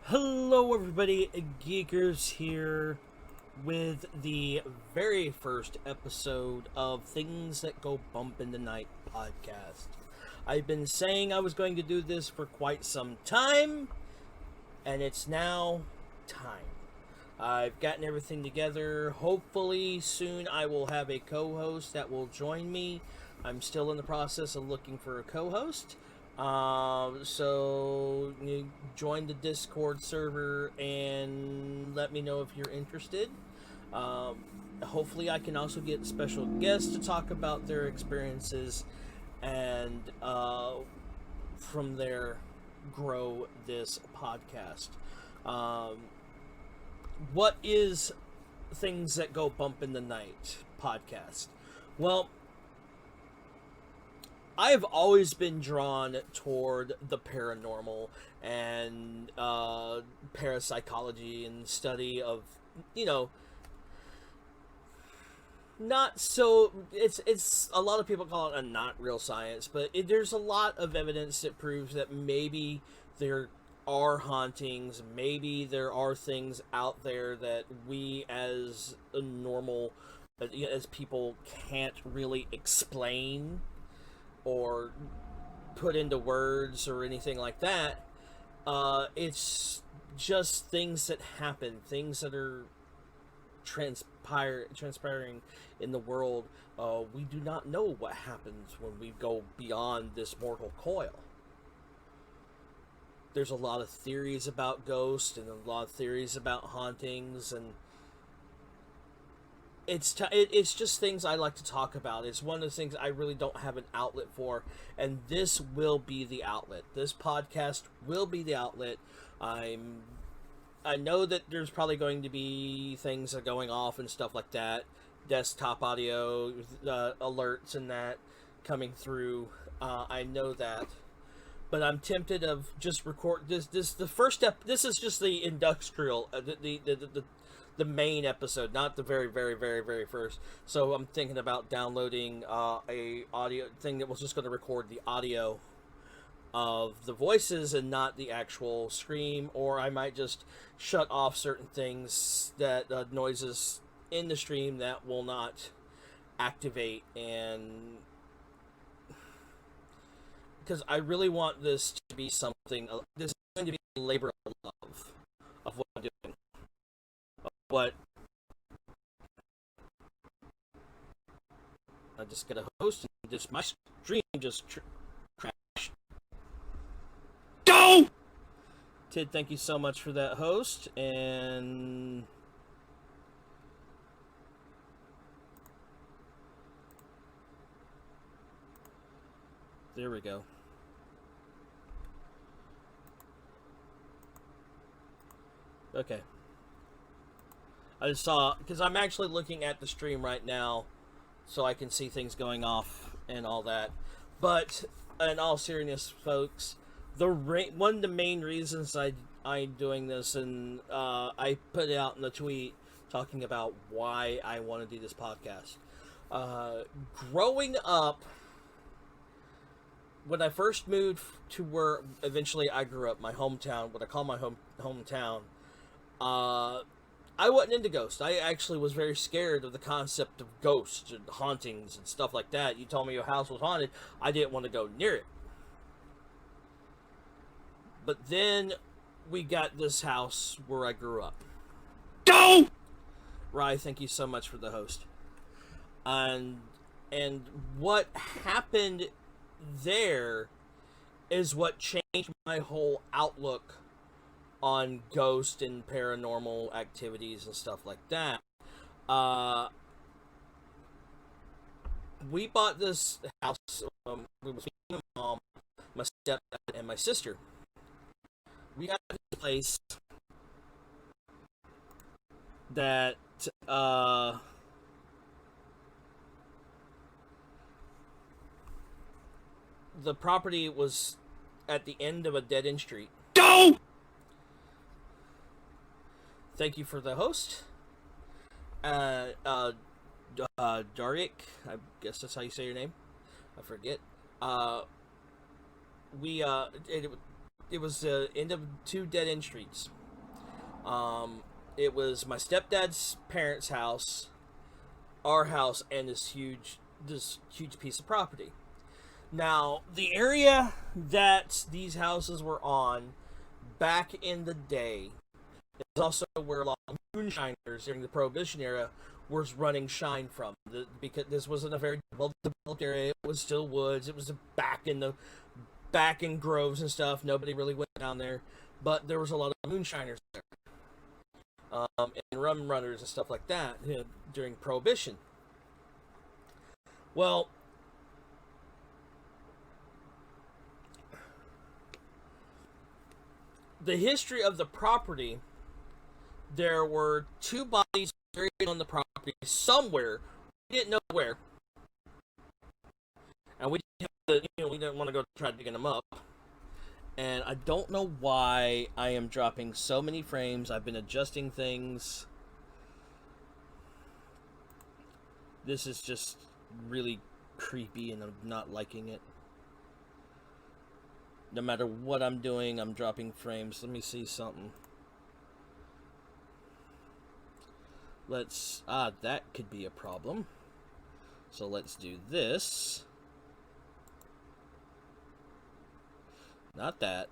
Hello everybody, Geekers here with the very first episode of Things That Go Bump in the Night podcast. I've been saying I was going to do this for quite some time, and it's now time. I've gotten everything together. Hopefully soon I will have a co-host that will join me. I'm still in the process of looking for a co-host. So you join the Discord server and let me know if you're interested. Hopefully, I can also get special guests to talk about their experiences, and from there, grow this podcast. Um, what is Things That Go Bump in the Night podcast? Well, I've always been drawn toward the paranormal and parapsychology and study of, you know, not so. It's a lot of people call it a not real science, but there's a lot of evidence that proves that maybe there are hauntings, maybe there are things out there that we as a normal, as people can't really explain or put into words or anything like that. It's just things that happen, things that are transpiring in the world. We do not know what happens when we go beyond this mortal coil. There's a lot of theories about ghosts and a lot of theories about hauntings, and it's just things I like to talk about. It's one of the things I really don't have an outlet for, and this will be the outlet. This podcast will be the outlet. I know that there's probably going to be things that are going off and stuff like that, desktop audio alerts and that coming through. I know that, but I'm tempted of just record this the first step. This is just the industrial, the main episode, not the very first. So I'm thinking about downloading a audio thing that was just going to record the audio of the voices and not the actual scream, or I might just shut off certain things that noises in the stream that will not activate, and because I really want this to be something. This is going to be a labor of love of what I'm doing. What I just get a host and just my stream just crashed. Go! Tid, thank you so much for that host, and there we go. Okay. I just saw, because I'm actually looking at the stream right now, so I can see things going off and all that. But in all seriousness, folks, one of the main reasons I'm doing this, and I put it out in the tweet talking about why I want to do this podcast. Growing up, when I first moved to where eventually I grew up, my hometown, what I call my hometown, I wasn't into ghosts. I actually was very scared of the concept of ghosts and hauntings and stuff like that. You told me your house was haunted, I didn't want to go near it. But then we got this house where I grew up. Go! Rye, thank you so much for the host. And what happened there is what changed my whole outlook on ghost and paranormal activities and stuff like that. We bought this house. It was me, my mom, my stepdad, and my sister. We got this place that the property was at the end of a dead end street. Go! Thank you for the host. Darik, I guess that's how you say your name. I forget. We it was the end of two dead end streets. It was my stepdad's parents' house, our house, and this huge piece of property. Now, the area that these houses were on back in the day is also where a lot of moonshiners during the Prohibition era was running shine from. Because this wasn't a very well developed area, it was still woods. It was back in groves and stuff. Nobody really went down there, but there was a lot of moonshiners there, and rum runners and stuff like that, during Prohibition. Well, the history of the property, there were two bodies buried on the property somewhere. We didn't know where, and we didn't want to go try digging them up. And I don't know why I am dropping so many frames. I've been adjusting things. This is just really creepy, and I'm not liking it. No matter what I'm doing, I'm dropping frames. Let me see something. That could be a problem. So let's do this. Not that.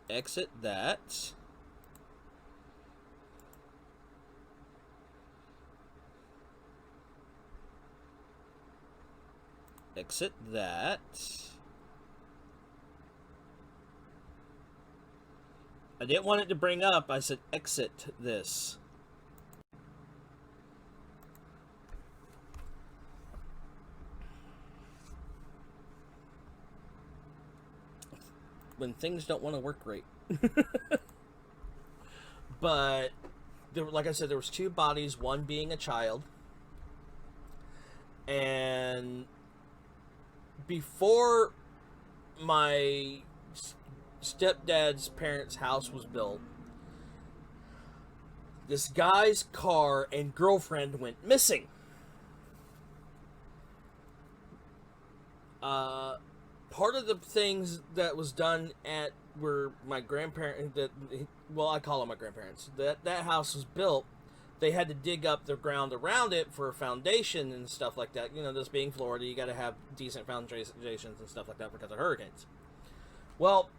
Exit that. Exit that. I didn't want it to bring up. I said exit this. When things don't want to work great. But, like I said, there was two bodies, one being a child. And before my stepdad's parents' house was built, this guy's car and girlfriend went missing. Part of the things that was done at where my grandparents, I call them my grandparents, that house was built, they had to dig up the ground around it for a foundation and stuff like that. This being Florida, you got to have decent foundations and stuff like that because of hurricanes. Well,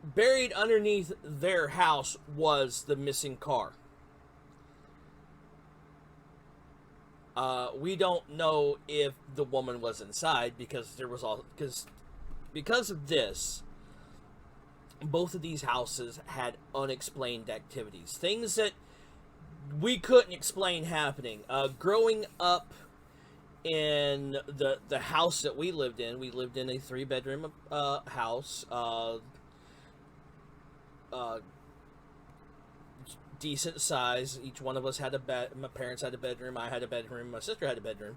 buried underneath their house was the missing car. We don't know if the woman was inside because because of this, both of these houses had unexplained activities, things that we couldn't explain happening. Growing up in the house that we lived in a 3-bedroom house. Decent size. Each one of us had a bed. My parents had a bedroom. I had a bedroom. My sister had a bedroom.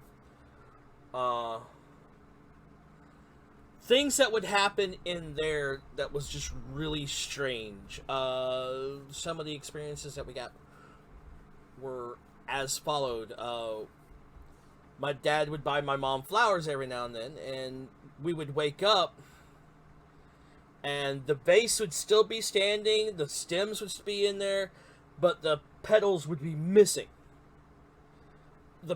Things that would happen in there that was just really strange. Some of the experiences that we got were as followed. My dad would buy my mom flowers every now and then, and we would wake up and the vase would still be standing, the stems would be in there, but the petals would be missing. The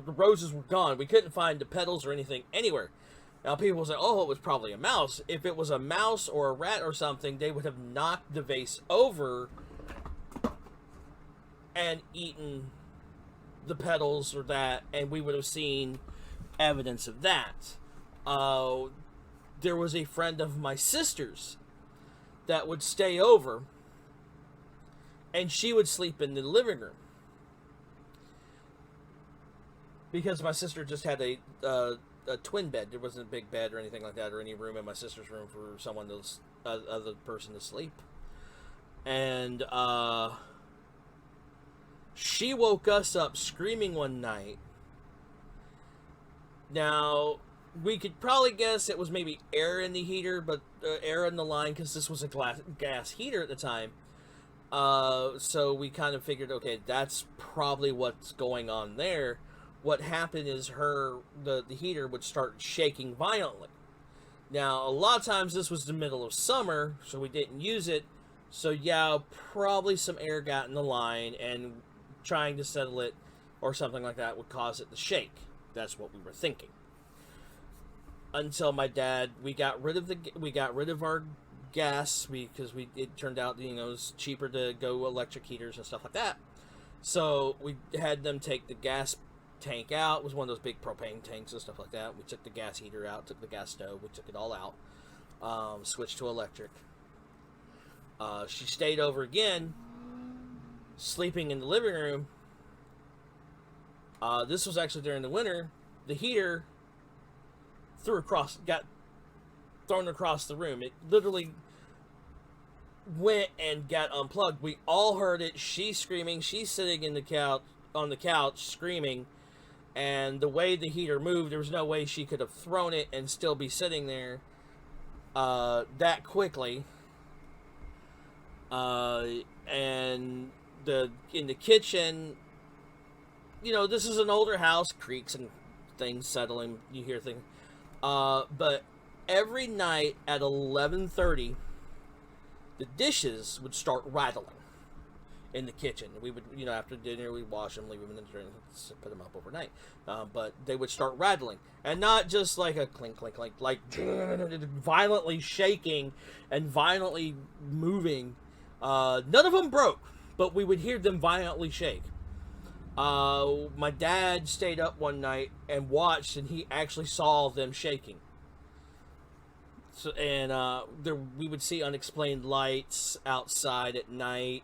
roses were gone. We couldn't find the petals or anything anywhere. Now people say, oh, it was probably a mouse. If it was a mouse or a rat or something, they would have knocked the vase over and eaten the petals or that, and we would have seen evidence of that. There was a friend of my sister's that would stay over, and she would sleep in the living room because my sister just had a twin bed. There wasn't a big bed or anything like that, or any room in my sister's room for someone other person to sleep. And she woke us up screaming one night. Now, we could probably guess it was maybe air in the heater, but air in the line, because this was a gas heater at the time. So we kind of figured, okay, that's probably what's going on there. what happened is the heater would start shaking violently. Now, a lot of times this was the middle of summer, so we didn't use it. So yeah, probably some air got in the line, and trying to settle it or something like that would cause it to shake. That's what we were thinking. Until my dad, we got rid of our gas because it turned out, it was cheaper to go electric heaters and stuff like that. So we had them take the gas tank out. It was one of those big propane tanks and stuff like that. We took the gas heater out, took the gas stove, we took it all out, switched to electric. She stayed over again, sleeping in the living room. This was actually during the winter. The heater got thrown across the room. It literally went and got unplugged. We all heard it. She's screaming. She's sitting on the couch screaming. And the way the heater moved, there was no way she could have thrown it and still be sitting there that quickly. And in the kitchen, this is an older house, creaks and things settling. You hear things, but every night at 11:30, the dishes would start rattling in the kitchen. We would, after dinner, we'd wash them, leave them in the drain, put them up overnight. But they would start rattling, and not just like a clink, clink, clink, like violently shaking and violently moving. None of them broke, but we would hear them violently shake. My dad stayed up one night and watched, and he actually saw them shaking. So, and we would see unexplained lights outside at night.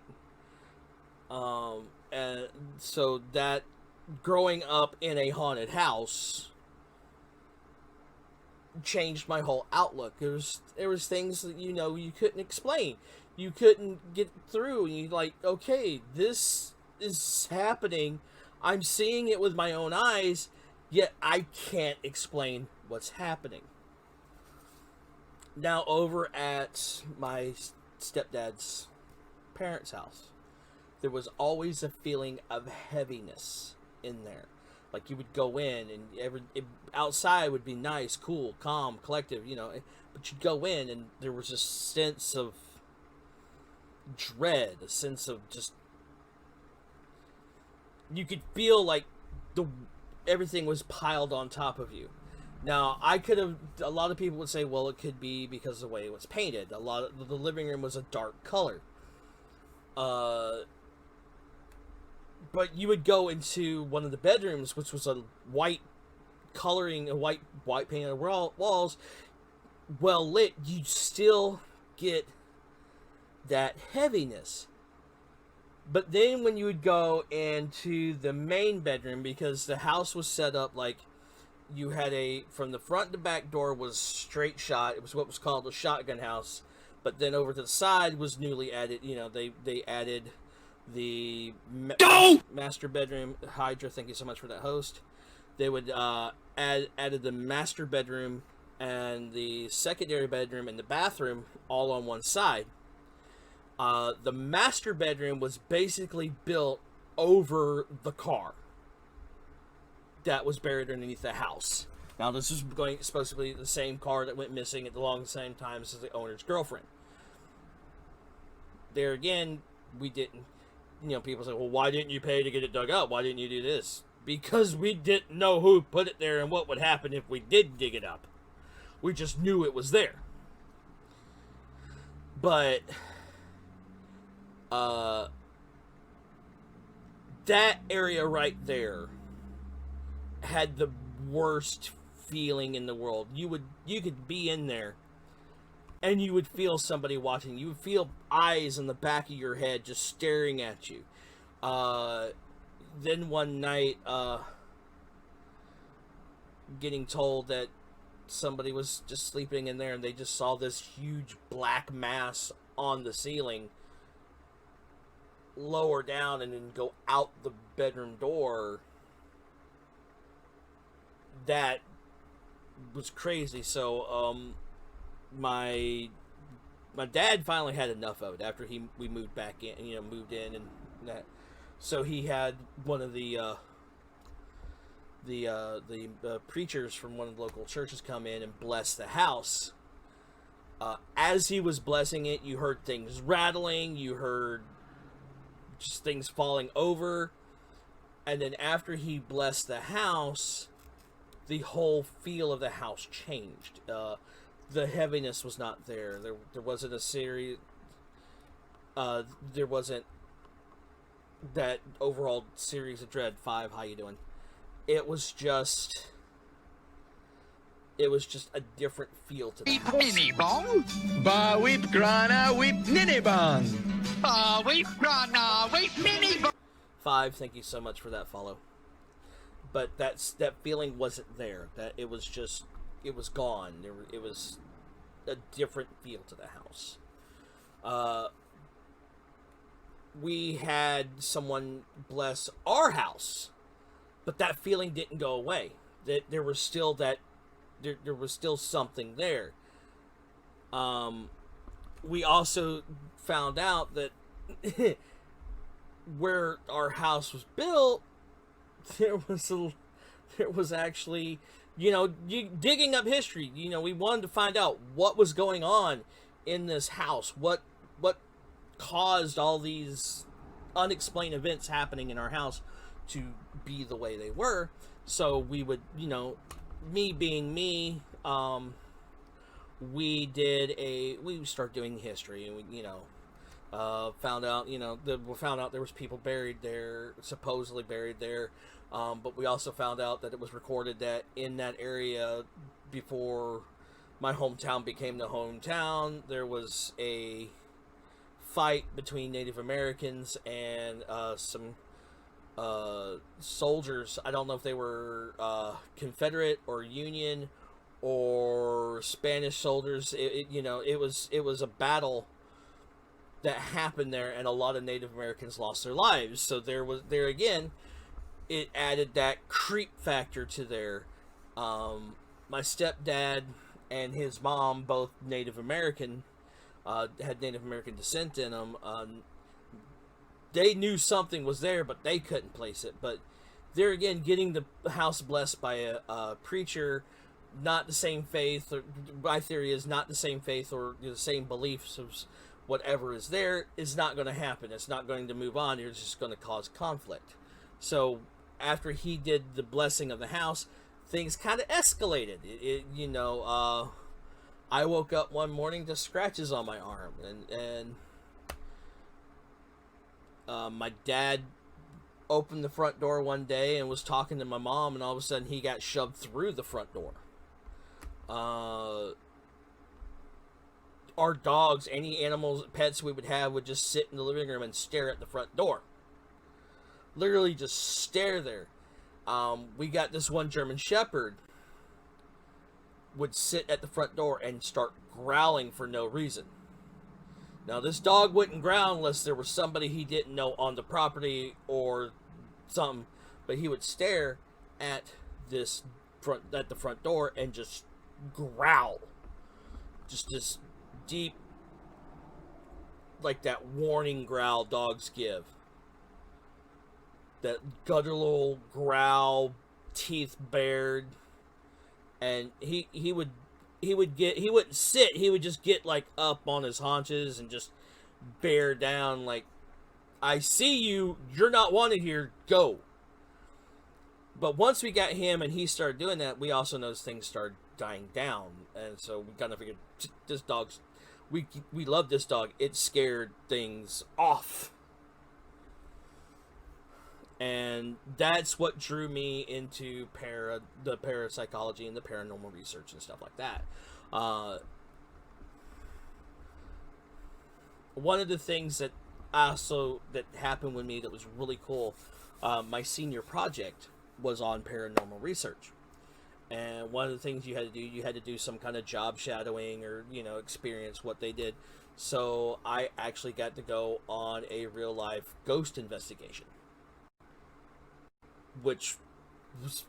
And so that, growing up in a haunted house, changed my whole outlook. There was things that you couldn't explain, you couldn't get through, and you like, okay, this is happening. I'm seeing it with my own eyes, yet I can't explain what's happening. Now, over at my stepdad's parents' house, there was always a feeling of heaviness in there. Like, you would go in, and outside would be nice, cool, calm, collective, but you'd go in, and there was a sense of dread, a sense of just, you could feel like everything was piled on top of you. Now, a lot of people would say, well, it could be because of the way it was painted. The living room was a dark color. But you would go into one of the bedrooms, which was a white coloring, a white painted walls, well lit. You'd still get that heaviness. But then when you would go into the main bedroom, because the house was set up like you had from the front to back door was straight shot. It was what was called a shotgun house. But then over to the side was newly added, they added the master bedroom. Hydra, thank you so much for that host. They would added the master bedroom and the secondary bedroom and the bathroom all on one side. The master bedroom was basically built over the car that was buried underneath the house. Now, this is supposed to be the same car that went missing at the same time as the owner's girlfriend. There again, we didn't, people say, well, why didn't you pay to get it dug up? Why didn't you do this? Because we didn't know who put it there and what would happen if we did dig it up. We just knew it was there. But that area right there had the worst feeling in the world. You could be in there and you would feel somebody watching. You would feel eyes in the back of your head just staring at you. Then one night, getting told that somebody was just sleeping in there and they just saw this huge black mass on the ceiling lower down and then go out the bedroom door. That was crazy. So my dad finally had enough of it after we moved back in, moved in and that. So he had one of the the preachers from one of the local churches come in and bless the house. As he was blessing it, you heard things rattling, you heard just things falling over, and then after he blessed the house, the whole feel of the house changed. The heaviness was not there. There wasn't a series. There wasn't that overall series of dread. 5, how you doing? It was just a different feel to the house. Mini bong. Ba whip grana whip ninny bong. Weep grana weep mini bong. 5, thank you so much for that follow. But that feeling wasn't there. That it was gone. It was a different feel to the house. We had someone bless our house, but that feeling didn't go away. That there was still something there. We also found out that where our house was built, there was actually, digging up history. We wanted to find out what was going on in this house. What caused all these unexplained events happening in our house to be the way they were. So we would, me being me, we started doing history, and we, found out there was people buried there, supposedly buried there, but we also found out that it was recorded that in that area, before my hometown became the hometown, there was a fight between Native Americans and some soldiers. I don't know if they were Confederate or Union or Spanish soldiers. It was a battle that happened there, and a lot of Native Americans lost their lives. So there again, it added that creep factor to there. My stepdad and his mom, both Native American, had Native American descent in them. They knew something was there, but they couldn't place it. But there again, getting the house blessed by a preacher, not the same faith, or my theory is not the same faith or the same beliefs of whatever is there, is not going to happen. It's not going to move on. It's just going to cause conflict. So after he did the blessing of the house, things kind of escalated. I woke up one morning to scratches on my arm, and my dad opened the front door one day and was talking to my mom, and all of a sudden he got shoved through the front door. Our dogs, any animals, pets we would have, would just sit in the living room and stare at the front door. Literally just stare there. We got this one German Shepherd would sit at the front door and start growling for no reason. Now, this dog wouldn't growl unless there was somebody he didn't know on the property or something, but he would stare at the front door and just growl. Just this deep, like that warning growl dogs give. That guttural growl, teeth bared. And he wouldn't sit, he would just get like up on his haunches and just bear down like, I see you, you're not wanted here, go. But once we got him and he started doing that, we also noticed things started dying down. And so we kind of figured, this dog's, we love this dog, it scared things off. And that's what drew me into the parapsychology and the paranormal research and stuff like that. One of the things that happened with me that was really cool, my senior project was on paranormal research. And one of the things you had to do some kind of job shadowing or, experience what they did. So I actually got to go on a real life ghost investigation, which was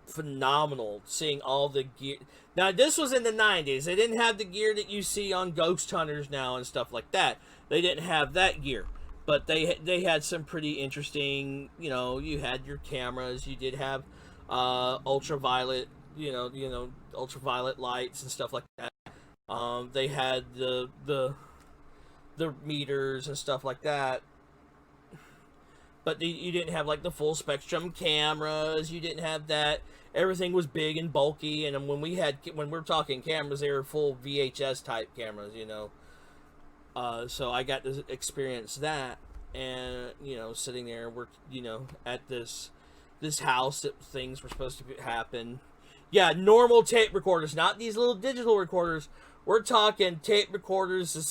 phenomenal, seeing all the gear. Now, this was in the 90s. They didn't have the gear that you see on ghost hunters now and stuff like that. They didn't have that gear. But they had some pretty interesting, you had your cameras. You did have ultraviolet, ultraviolet lights and stuff like that. They had the meters and stuff like that, but you didn't have like the full spectrum cameras. You didn't have that. Everything was big and bulky, and when we're talking cameras, they were full VHS type cameras, So I got to experience that, and sitting there, we're at this house that things were supposed to happen. Yeah, normal tape recorders, not these little digital recorders. We're talking tape recorders the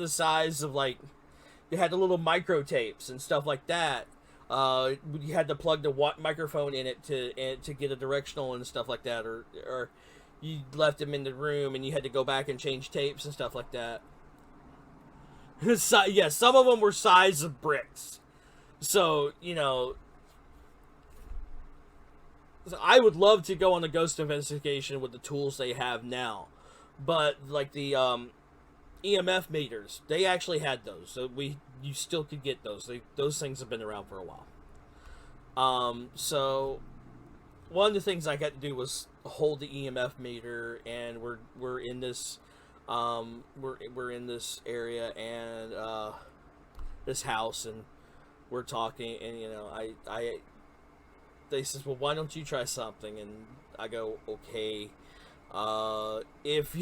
size of, like, you had the little micro tapes and stuff like that. You had to plug the microphone in it to get a directional and stuff like that, or you left them in the room and you had to go back and change tapes and stuff like that. So, yeah, some of them were size of bricks. So, so I would love to go on a ghost investigation with the tools they have now. But, like, the EMF meters, they actually had those. So you still could get those. Those things have been around for a while. So one of the things I got to do was hold the EMF meter, and we're in this we're in this area and this house, and we're talking, and they says, well, why don't you try something? And I go, okay, if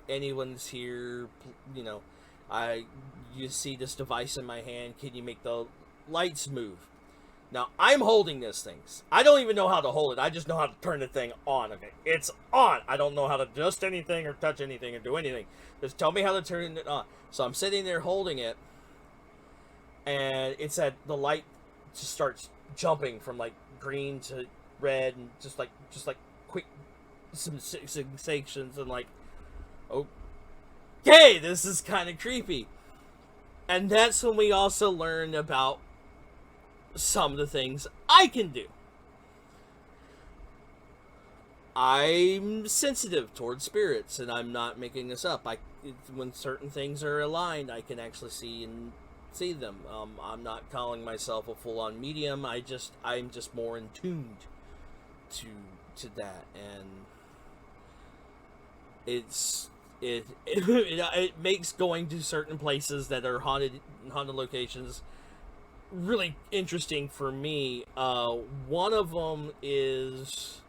anyone's here, you see this device in my hand, can you make the lights move? Now, I'm holding this thing. I don't even know how to hold it. I just know how to turn the thing on. Okay, it's on. I don't know how to adjust anything or touch anything or do anything. Just tell me how to turn it on. So I'm sitting there holding it, and it's at the light just starts jumping from like green to red, and just like quick sensations, and like, okay, this is kind of creepy. And that's when we also learned about some of the things I can do. I'm sensitive towards spirits, and I'm not making this up. When certain things are aligned, I can actually see them. I'm not calling myself a full-on medium. I'm just more in tuned to that, and it makes going to certain places that are haunted locations really interesting for me. One of them is,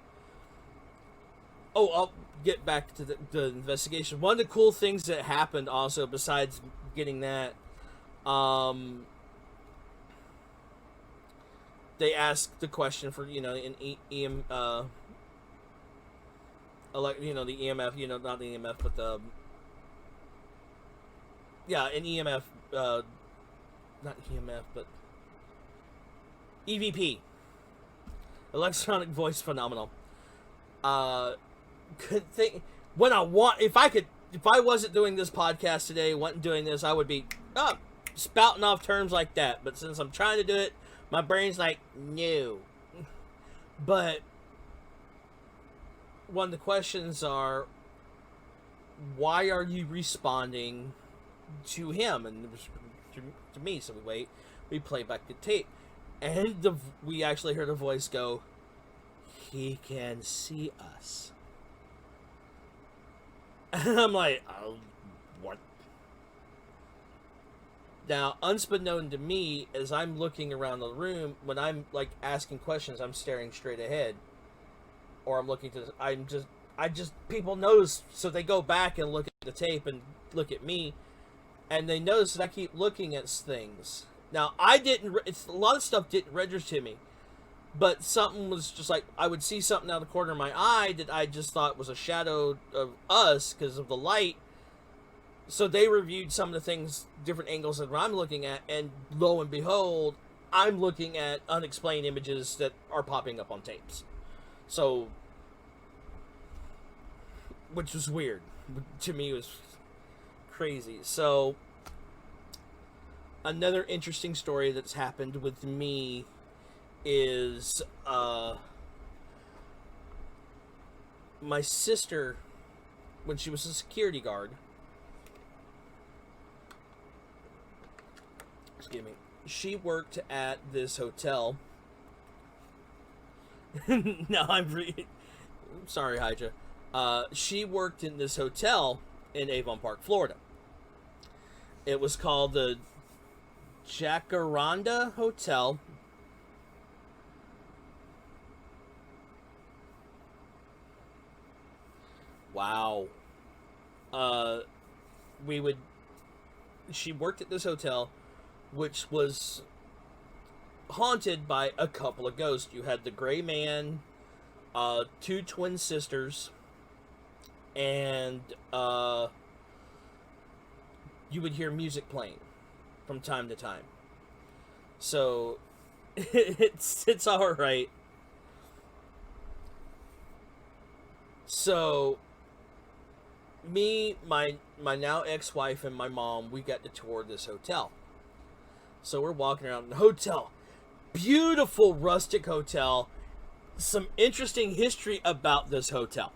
I'll get back to the investigation. One of the cool things that happened also, besides getting that, they asked the question for, the EMF, not the EMF, but an EMF, not EMF, but EVP, electronic voice phenomenal. Could think when if I wasn't doing this podcast today, wasn't doing this, I would be spouting off terms like that. But since I'm trying to do it, my brain's like, no. But one of the questions are, why are you responding to him? And it was to me, so we play back the tape, and we actually heard a voice go, he can see us. And I'm like, oh, what? Now, unbeknown to me, as I'm looking around the room, when I'm like asking questions, I'm staring straight ahead, or I'm looking people notice, so they go back and look at the tape and look at me, and they notice that I keep looking at things. Now, a lot of stuff didn't register to me, but something was just like, I would see something out of the corner of my eye that I just thought was a shadow of us because of the light. So they reviewed some of the things, different angles that I'm looking at, and lo and behold, I'm looking at unexplained images that are popping up on tapes. So, which was weird. To me, it was crazy. So, another interesting story that's happened with me is my sister, when she was a security guard, she worked at this hotel, No, sorry, Hydra. She worked in this hotel in Avon Park, Florida. It was called the Jacaranda Hotel. Wow. She worked at this hotel, which was haunted by a couple of ghosts. You had the Gray Man, two twin sisters, and you would hear music playing from time to time. So it's all right. So me, my now ex-wife, and my mom, we got to tour this hotel. So we're walking around the hotel. Beautiful rustic hotel. Some interesting history about this hotel.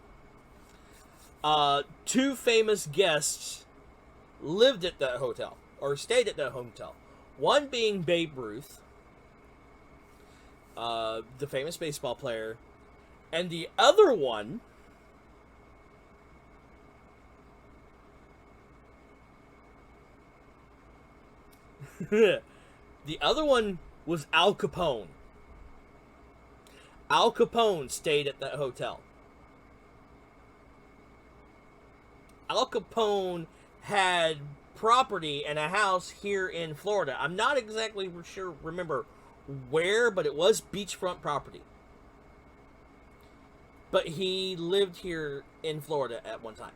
Two famous guests lived at that hotel, or stayed at that hotel. One being Babe Ruth, the famous baseball player, and the other one the other one was Al Capone. Al Capone stayed at that hotel. Al Capone had property and a house here in Florida. I'm not exactly remember where, but it was beachfront property. But he lived here in Florida at one time.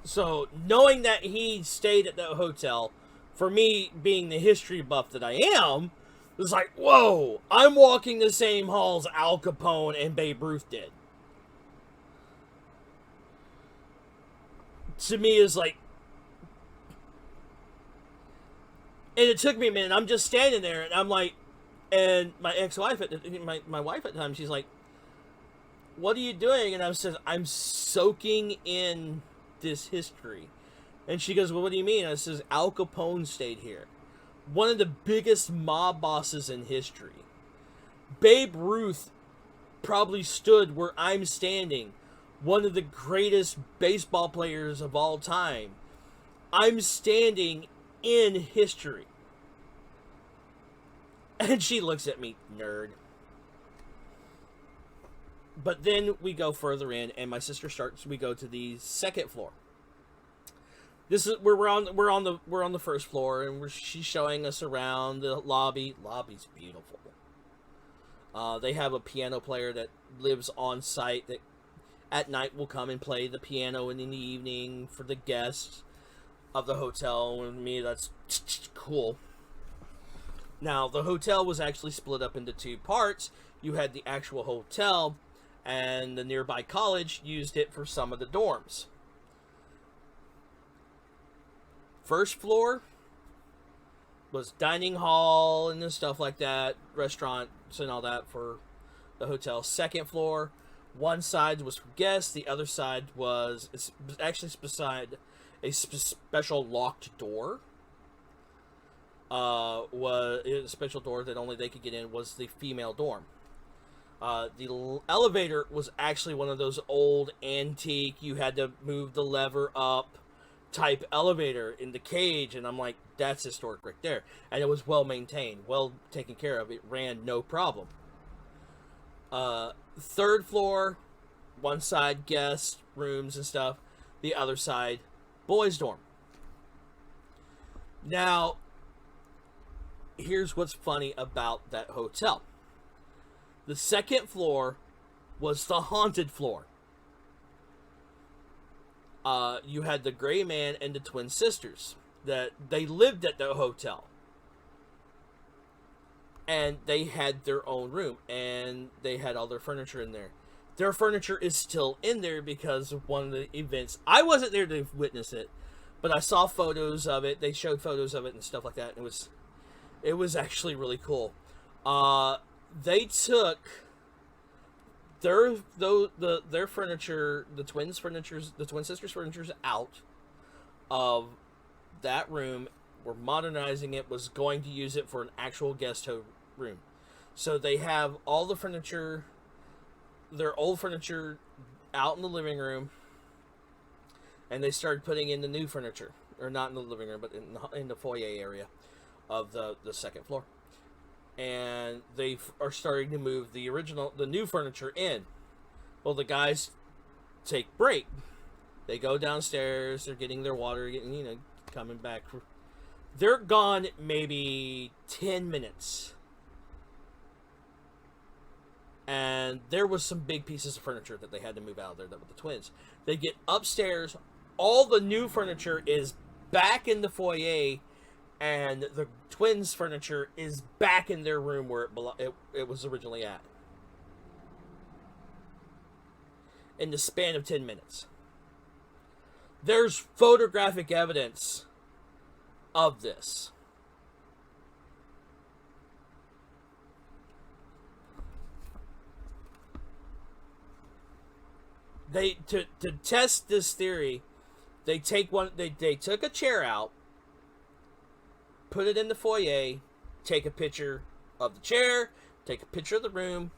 So, knowing that he stayed at that hotel, for me, being the history buff that I am, it was like, whoa, I'm walking the same halls Al Capone and Babe Ruth did. To me, is like, and it took me a minute. I'm just standing there, and I'm like, and my ex-wife, my wife at the time, she's like, what are you doing? And I said, I'm soaking in this history. And she goes, well, what do you mean? And I says, Al Capone stayed here. One of the biggest mob bosses in history. Babe Ruth probably stood where I'm standing. One of the greatest baseball players of all time. I'm standing in history. And she looks at me, nerd. But then we go further in, and my sister starts. We go to the second floor. This is where we're on the first floor, and she's showing us around the lobby. Lobby's beautiful. They have a piano player that lives on site that at night will come and play the piano, and in the evening for the guests of the hotel. And me, that's cool. Now the hotel was actually split up into two parts. You had the actual hotel, and the nearby college used it for some of the dorms. First floor was dining hall and stuff like that, restaurants and all that for the hotel. Second floor, one side was for guests, the other side was actually beside a special locked door. Was a special door that only they could get in, was the female dorm. The elevator was actually one of those old antique, you had to move the lever up type elevator in the cage, and I'm like, that's historic right there. And it was well maintained, well taken care of. It ran no problem. Third floor, one side guest rooms and stuff, the other side boys dorm. Now, here's what's funny about that hotel. The second floor was the haunted floor. You had the Gray Man and the twin sisters that they lived at the hotel, and they had their own room, and they had all their furniture in there. Their furniture is still in there because of one of the events. I wasn't there to witness it, but I saw photos of it. They showed photos of it and stuff like that. And it was actually really cool. They took their furniture, the twin sisters' furniture, out of that room. We're modernizing it. Was going to use it for an actual guest room. So they have all the furniture, their old furniture, out in the living room, and they started putting in the new furniture, or not in the living room, but in the foyer area of the second floor. And they are starting to move the new furniture in. Well, the guys take break. They go downstairs. They're getting their water, coming back. They're gone maybe 10 minutes. And there was some big pieces of furniture that they had to move out of there with the twins. They get upstairs. All the new furniture is back in the foyer, and the twins' furniture is back in their room where it was originally at. In the span of 10 minutes. There's photographic evidence of this. To test this theory, they took a chair out, put it in the foyer, take a picture of the chair, take a picture of the room,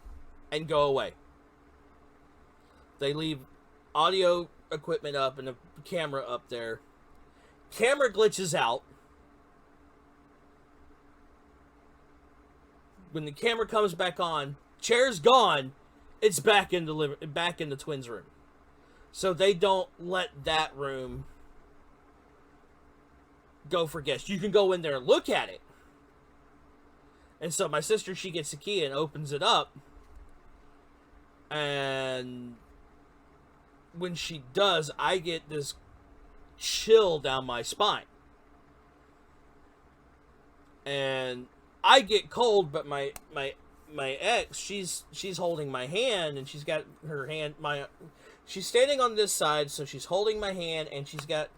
and go away. They leave audio equipment up and a camera up there. Camera glitches out. When the camera comes back on, chair's gone. It's back in the twins' room. So they don't let that room go for guests. You can go in there and look at it. And so my sister, she gets the key and opens it up. And when she does, I get this chill down my spine. And I get cold, but my ex, she's holding my hand, and she's got her hand, she's standing on this side, so she's holding my hand, and she's got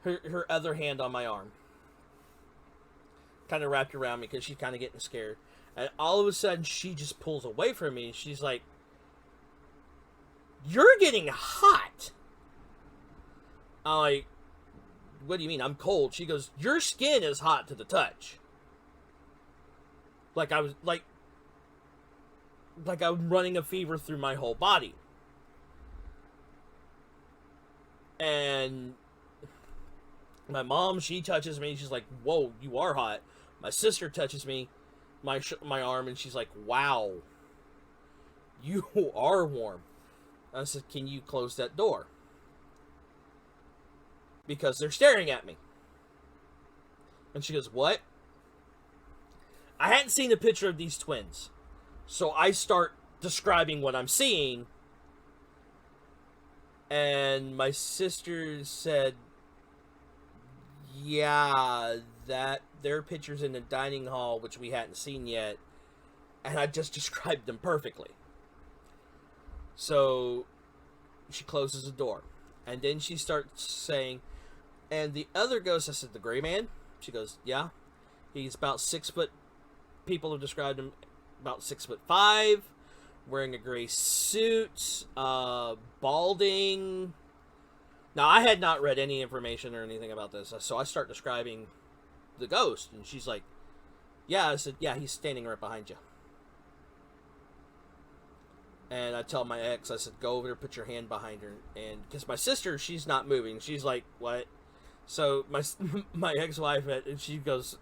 her other hand on my arm. Kind of wrapped around me because she's kind of getting scared. And all of a sudden, she just pulls away from me. She's like, "You're getting hot." I'm like, "What do you mean? I'm cold." She goes, "Your skin is hot to the touch." Like I was like I'm running a fever through my whole body. And my mom, she touches me. She's like, "Whoa, you are hot." My sister touches me, my arm, and she's like, "Wow, you are warm." I said, "Can you close that door?" Because they're staring at me. And she goes, "What?" I hadn't seen a picture of these twins. So I start describing what I'm seeing. And my sister said, "Yeah, that their pictures in the dining hall, which we hadn't seen yet." And I just described them perfectly. So she closes the door. And then she starts saying, "And the other ghost," I said, "The gray man?" She goes, "Yeah. He's about 6 foot. People have described him about 6'5", wearing a gray suit, balding." Now, I had not read any information or anything about this, so I start describing the ghost, and she's like, "Yeah." I said, "Yeah, he's standing right behind you." And I tell my ex, I said, "Go over there, put your hand behind her." And because my sister, she's not moving. She's like, "What?" So my ex-wife, she goes,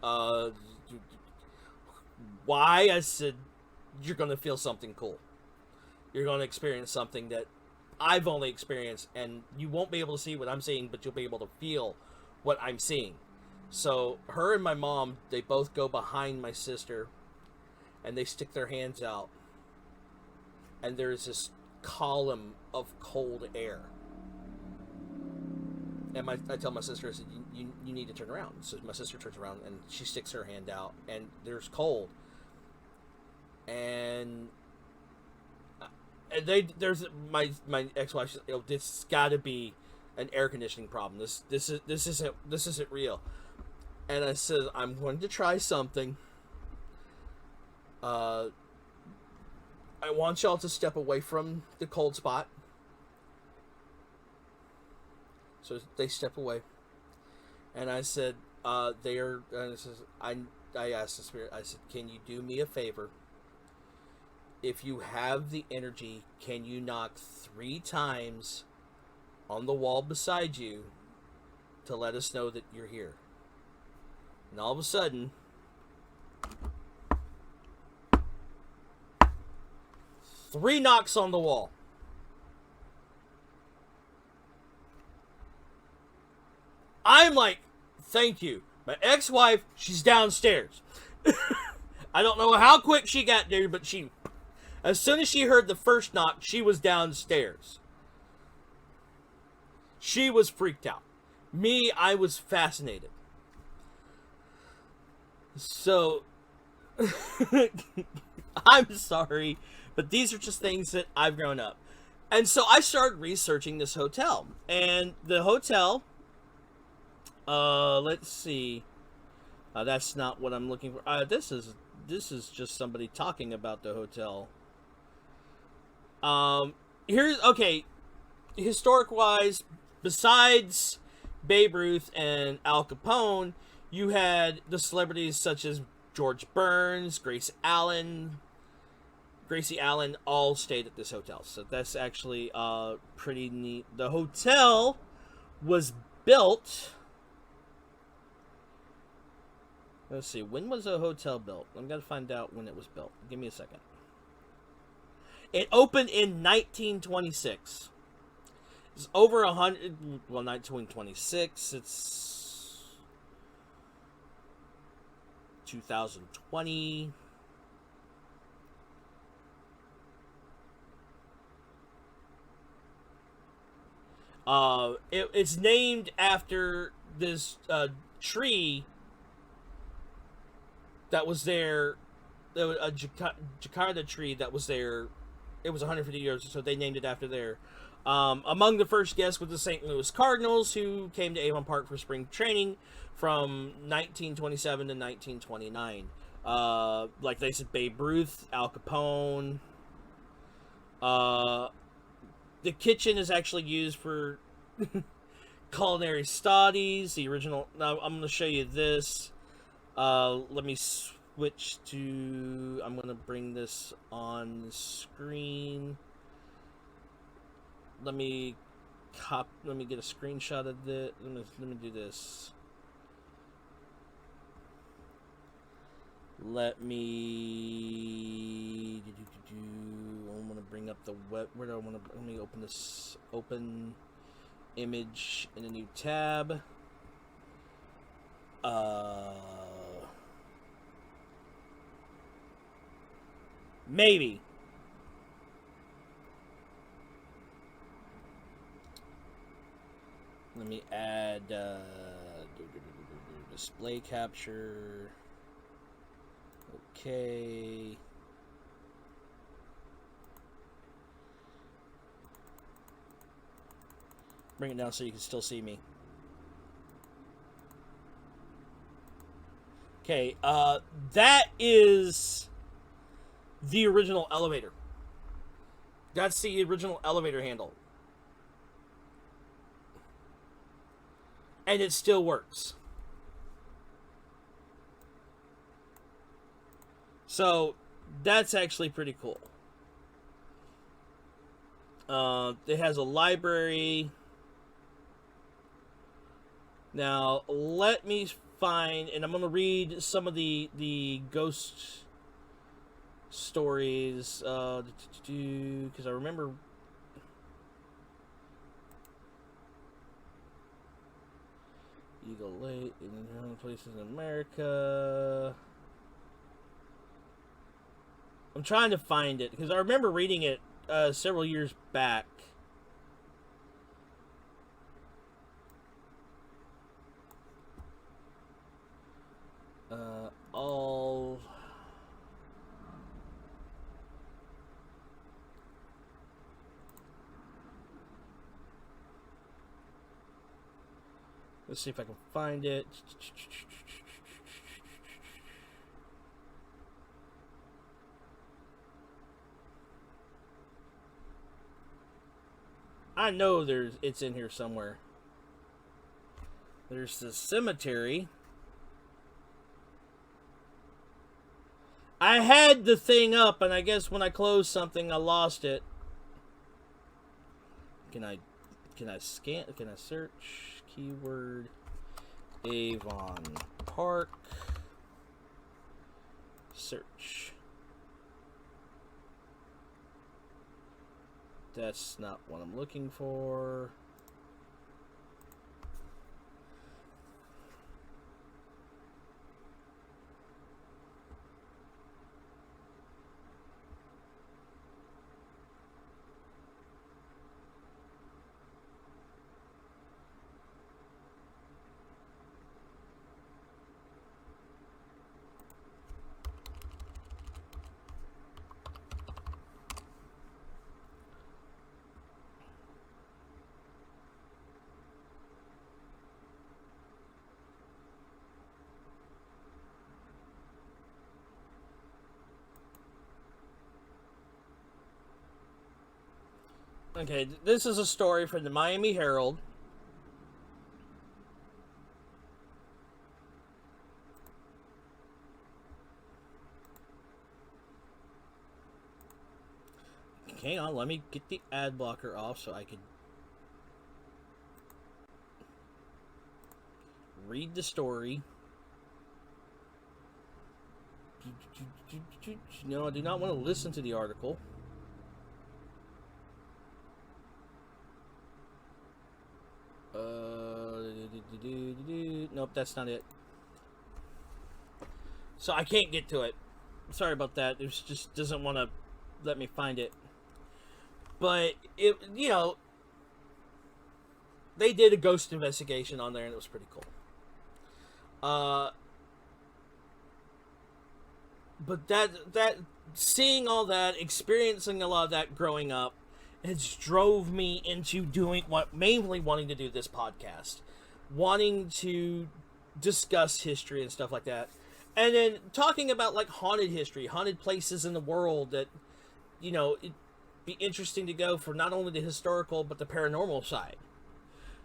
"Why?" I said, "You're going to feel something cool. You're going to experience something that I've only experienced, and you won't be able to see what I'm seeing, but you'll be able to feel what I'm seeing." So her and my mom, they both go behind my sister, and they stick their hands out, and there's this column of cold air. And I tell my sister, I said, you need to turn around." So my sister turns around, and she sticks her hand out, and there's cold. And there's my ex-wife. She's like, "Oh, this got to be an air conditioning problem. This isn't real." And I said, "I'm going to try something. I want y'all to step away from the cold spot." So they step away, and I said, "They are." And I asked the spirit. I said, "Can you do me a favor? if you have the energy, can you knock 3 times on the wall beside you to let us know that you're here? And all of a sudden, 3 knocks on the wall. I'm like, thank you. My ex-wife, she's downstairs. I don't know how quick she got there, but as soon as she heard the first knock, she was downstairs. She was freaked out. Me, I was fascinated. So, I'm sorry, but these are just things that I've grown up. And so I started researching this hotel. And the hotel, let's see. That's not what I'm looking for. This is just somebody talking about the hotel. Okay. Historic-wise, besides Babe Ruth and Al Capone, you had the celebrities such as George Burns, Gracie Allen, all stayed at this hotel. So that's actually pretty neat. The hotel was built... Let's see, when was the hotel built? I'm going to find out when it was built. Give me a second. It opened in 1926. It's over 100... Well, 1926. It's 2020. It's named after this tree that was there. There was a Jakarta tree that was there. It was 150 years, so they named it after there. Among the first guests were the St. Louis Cardinals, who came to Avon Park for spring training from 1927 to 1929. Like they said, Babe Ruth, Al Capone. The kitchen is actually used for culinary studies. The original... Now, I'm going to show you this. Let me switch to... I'm going to bring this on the screen. Let me get a screenshot of this. Let me do this. Let me... I want to bring up the web... Where do I want to... Let me open this... Open image in a new tab. Maybe. Let me add display capture. Okay. Bring it down so you can still see me. Okay, that is the original elevator. That's the original elevator handle. And it still works. So, that's actually pretty cool. It has a library. Now, let me find, and I'm going to read some of the ghost stories, because I remember... Eagle Lake, in places in America. I'm trying to find it, because I remember reading it several years back. All... Let's see if I can find it. I know it's in here somewhere. There's the cemetery. I had the thing up, and I guess when I closed something, I lost it. Can I scan? Can I search keyword Avon Park? Search. That's not what I'm looking for. Okay, this is a story from the Miami Herald. Hang on, let me get the ad blocker off so I can read the story. No, I do not want to listen to the article. Nope, that's not it. So I can't get to it. Sorry about that. It just doesn't want to let me find it. But it, they did a ghost investigation on there, and it was pretty cool. But that seeing all that, experiencing a lot of that growing up, it's drove me into mainly wanting to do this podcast, wanting to discuss history and stuff like that, and then talking about like haunted history, haunted places in the world that, it'd be interesting to go for not only the historical but the paranormal side.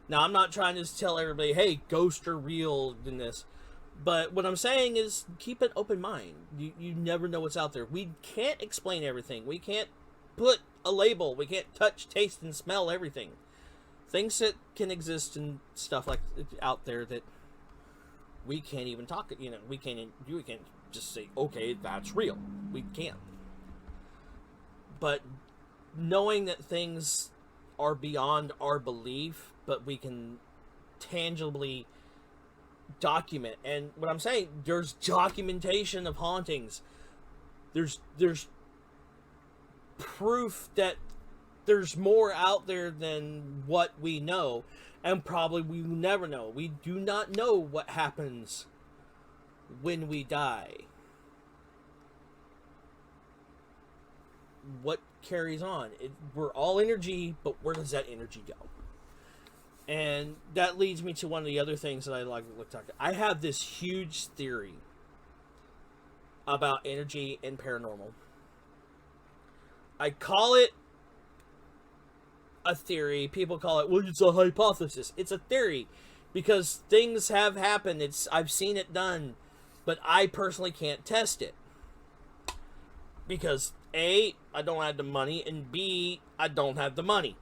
Now, I'm not trying to tell everybody, hey, ghosts are real in this, but what I'm saying is keep an open mind. You never know what's out there. We can't explain everything. We can't put a label. We can't touch, taste, and smell everything. Things that can exist and stuff like out there that we can't even talk. We can't just say, okay, that's real. We can't. But knowing that things are beyond our belief, but we can tangibly document. And what I'm saying, there's documentation of hauntings. There's proof that there's more out there than what we know, and probably we will never know. We do not know what happens when we die. What carries on? We're all energy, but where does that energy go? And that leads me to one of the other things that I like to talk about. I have this huge theory about energy and paranormal. I call it a theory. People call it, well, it's a hypothesis. It's a theory because things have happened. I've seen it done, but I personally can't test it because A, I don't have the money, and B, I don't have the money.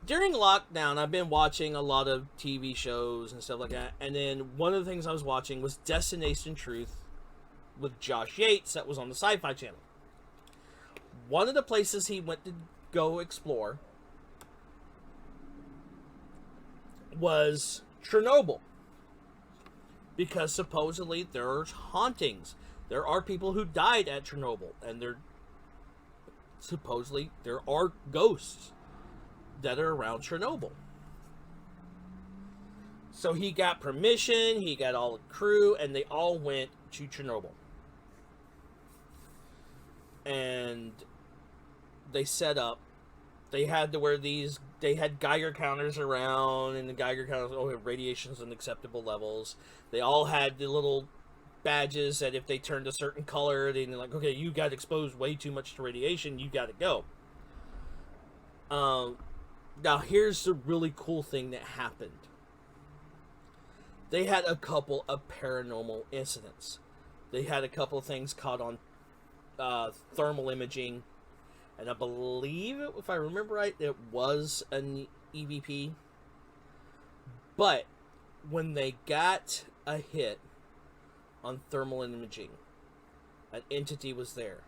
During lockdown, I've been watching a lot of TV shows and stuff like that, and then one of the things I was watching was Destination Truth with Josh Yates that was on the Sci-Fi Channel. One of the places he went to go explore was Chernobyl, because supposedly there's hauntings. There are people who died at Chernobyl, and supposedly there are ghosts that are around Chernobyl. So he got permission, he got all the crew, and they all went to Chernobyl. And they set up, they had Geiger counters around, and the Geiger counters, radiation's unacceptable levels. They all had the little badges that if they turned a certain color, they're like, okay, you got exposed way too much to radiation, you gotta go. Now here's the really cool thing that happened. they had a couple of paranormal incidents. They had a couple of things caught on thermal imaging, and I believe, if I remember right, it was an EVP. But when they got a hit on thermal imaging, an entity was there.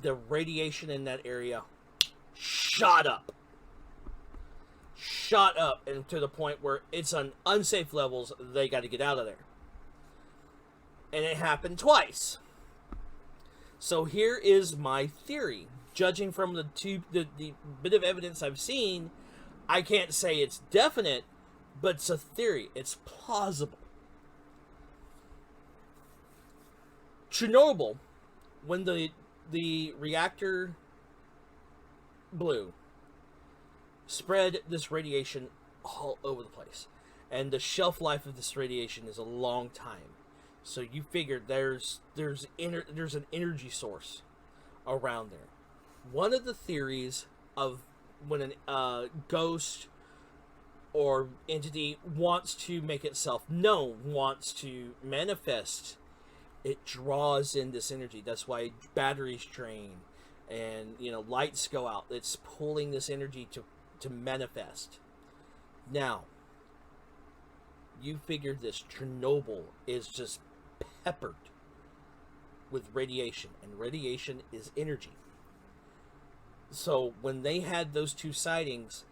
The radiation in that area shot up, and to the point where it's on unsafe levels. They got to get out of there, and it happened twice. So here is my theory. Judging from the bit of evidence I've seen, I can't say it's definite, but it's a theory. It's plausible. Chernobyl, when the reactor blew, spread this radiation all over the place. And the shelf life of this radiation is a long time. So you figure there's an energy source around there. One of the theories of when a ghost or entity wants to make itself known, wants to manifest, it draws in this energy. That's why batteries drain and lights go out. It's pulling this energy to manifest. Now, you figure this Chernobyl is just peppered with radiation, and radiation is energy. So when they had those two sightings,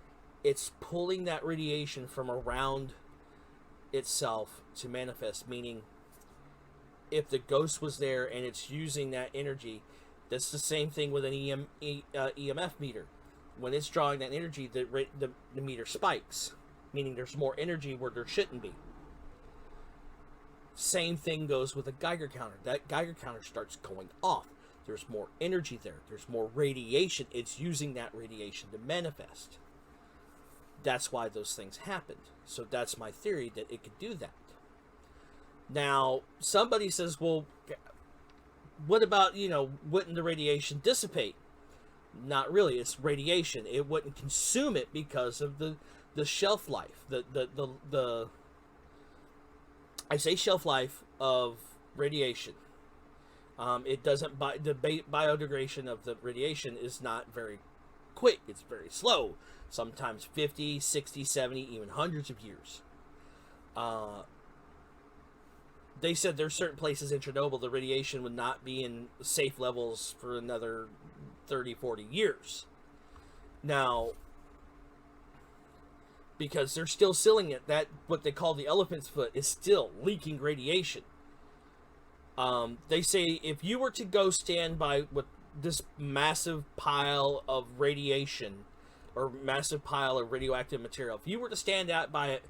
it's pulling that radiation from around itself to manifest, meaning if the ghost was there and it's using that energy, that's the same thing with an EMF meter. When it's drawing that energy, the meter spikes, meaning there's more energy where there shouldn't be. Same thing goes with a Geiger counter. That Geiger counter starts going off. There's more energy there. There's more radiation. It's using that radiation to manifest. That's why those things happened. So that's my theory, that it could do that. Now, somebody says, well, what about, wouldn't the radiation dissipate? Not really. It's radiation. It wouldn't consume it because of the shelf life. The I say shelf life of radiation. It doesn't, the biodegradation of the radiation is not very quick. It's very slow. Sometimes 50, 60, 70, even hundreds of years. They said there's certain places in Chernobyl the radiation would not be in safe levels for another 30, 40 years. Now, because they're still sealing it, that what they call the elephant's foot is still leaking radiation. They say if you were to go stand by with this massive pile of radiation or massive pile of radioactive material, if you were to stand out by it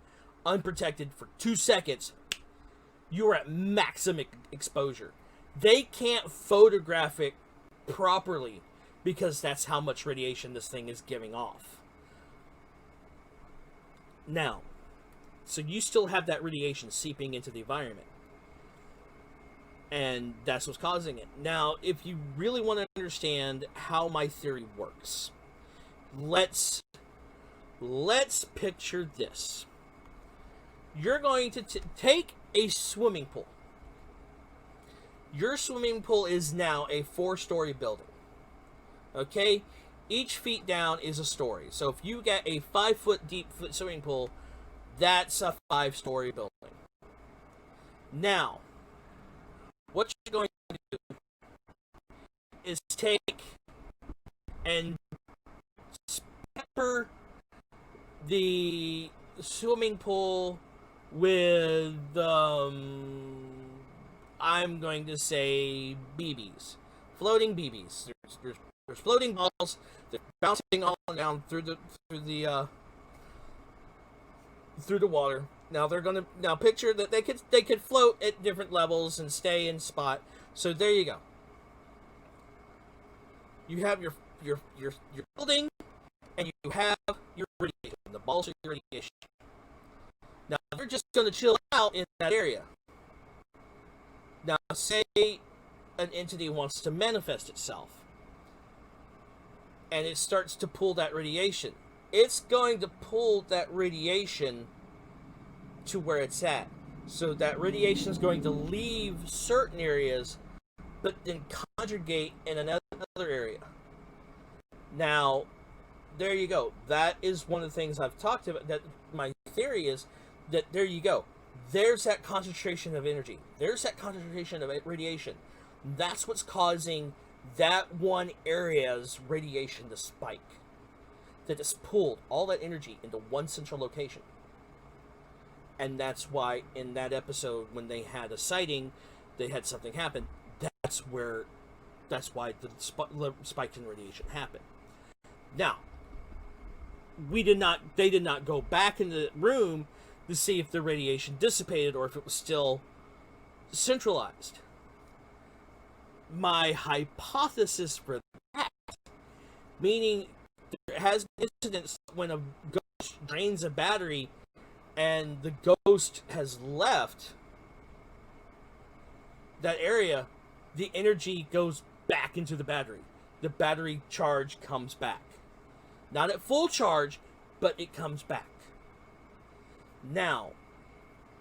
unprotected for 2 seconds, you are at maximum exposure. They can't photograph it properly because that's how much radiation this thing is giving off. Now, so you still have that radiation seeping into the environment. And that's what's causing it. Now, if you really want to understand how my theory works, let's picture this. You're going to take a swimming pool. Your swimming pool is now a 4-story building. Okay? Each feet down is a story. So if you get a 5-foot deep swimming pool, that's a 5-story building. Now, what you're going to do is take and pepper the swimming pool with, I'm going to say BBs. Floating BBs. There's floating balls that are bouncing all down through the water. Now picture that they could float at different levels and stay in spot. So there you go. You have your building, and you have your radiation. The balls are your radiation. Now they're just going to chill out in that area. Now say an entity wants to manifest itself, and it starts to pull that radiation. It's going to pull that radiation to where it's at. So that radiation is going to leave certain areas, but then conjugate in another area. Now, there you go. That is one of the things I've talked about. That my theory is that there you go. There's that concentration of energy. There's that concentration of radiation. That's what's causing that one area's radiation to spike. That it's pulled all that energy into one central location. And that's why in that episode, when they had a sighting, they had something happen. That's why the spike in radiation happened. Now, they did not go back in the room to see if the radiation dissipated or if it was still centralized. My hypothesis for that, meaning there has been incidents when a ghost drains a battery and the ghost has left that area, the energy goes back into the battery. The battery charge comes back. Not at full charge, but it comes back. Now,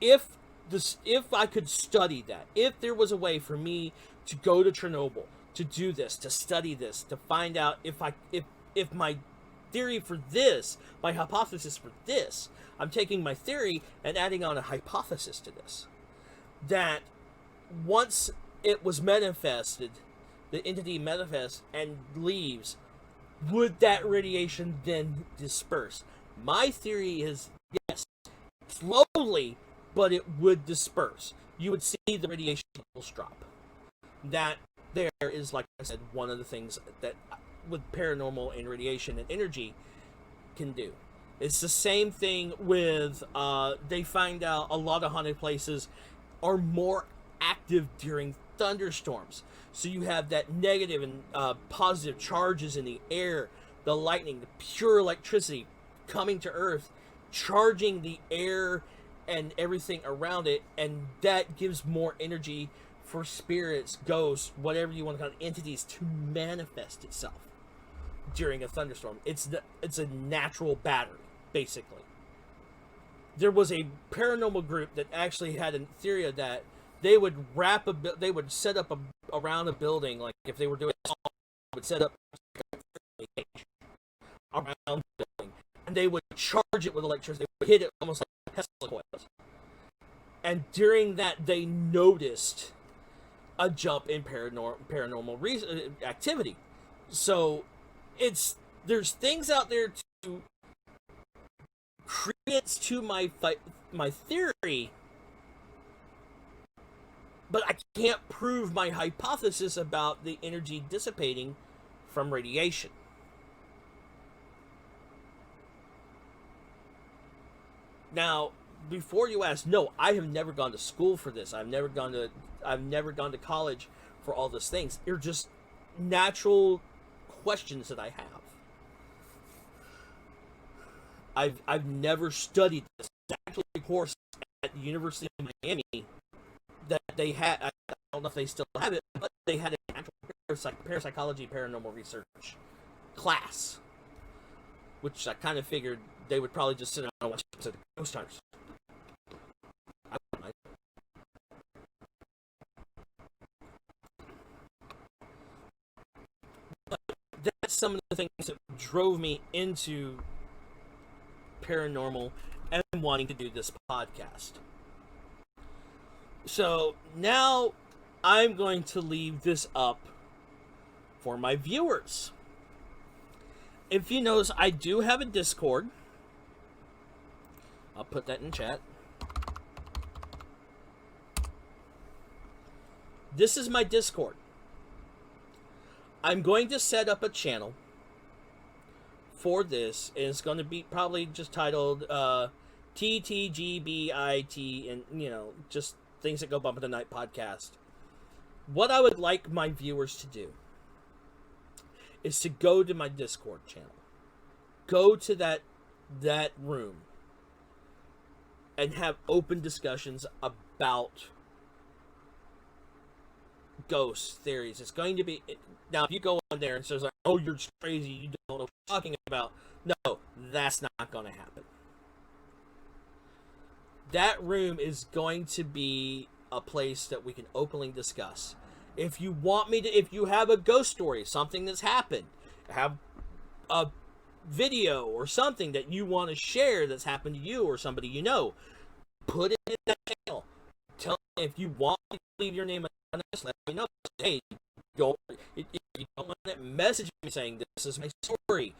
if I could study that, if there was a way for me to go to Chernobyl, to do this, to study this, to find out if my theory for this, my hypothesis for this, I'm taking my theory and adding on a hypothesis to this, that once it was manifested, the entity manifests and leaves, would that radiation then disperse? My theory is yes, slowly, but it would disperse. You would see the radiation levels drop. That there is, like I said, one of the things that with paranormal and radiation and energy can do. It's the same thing with they find out a lot of haunted places are more active during thunderstorms. So you have that negative and positive charges in the air, the lightning, the pure electricity coming to Earth, charging the air and everything around it, and that gives more energy for spirits, ghosts, whatever you want to call it, entities to manifest itself during a thunderstorm. It's a natural battery, basically. There was a paranormal group that actually had a theory that they would set up around a building, like if they were doing it, would set up around the building, and they would charge it with electricity. They would hit it almost like Tesla coils. And during that, they noticed a jump in paranormal activity. So there's things out there to create to my theory, but I can't prove my hypothesis about the energy dissipating from radiation. Now, before you ask, no, I have never gone to school for this. I've never gone to college for all these things. They're just natural questions that I have. I've never studied this. It's actually a course at the University of Miami that they had. I don't know if they still have it, but they had a natural parapsychology, paranormal research class, which I kind of figured they would probably just sit down and watch episodes of Ghost Hunters. I don't know. But that's some of the things that drove me into paranormal and wanting to do this podcast. So now I'm going to leave this up for my viewers. If you notice, I do have a Discord. I'll put that in chat. This is my Discord. I'm going to set up a channel for this, and it's going to be probably just titled TTGBIT, and just things that go bump in the night podcast. What I would like my viewers to do is to go to my Discord channel, go to that room, and have open discussions about ghost theories. It's going to be, now if you go on there and says like, oh, you're crazy, you don't know what you're talking about, no, that's not going to happen. that room is going to be a place that we can openly discuss. If you want me to, if you have a ghost story, something that's happened, have a video or something that you want to share that's happened to you or somebody you know, put it in that channel. Tell me if you want me to leave your name anonymous, let me know. Hey, if you don't want to message me saying this is my story,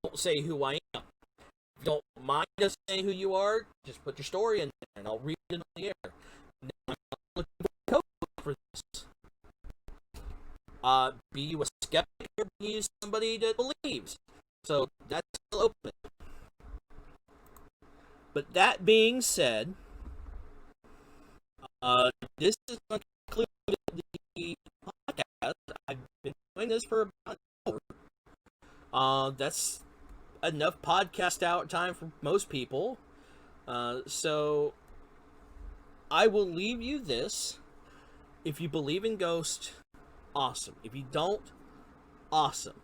don't say who I am. If you don't mind us saying who you are, just put your story in there and I'll read it on the air. Now, I'm not looking for co-host for this. Be you a skeptic or be you somebody that believes. So that's still open. But that being said, this is going to conclude the podcast. I've been doing this for about an hour. That's enough podcast out time for most people. So I will leave you this. If you believe in ghosts, awesome. If you don't, awesome.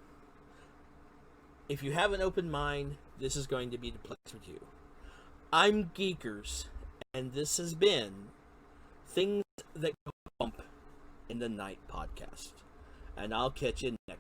If you have an open mind, this is going to be the place for you. I'm Geekers, and this has been Things That Go Bump in the Night podcast. And I'll catch you next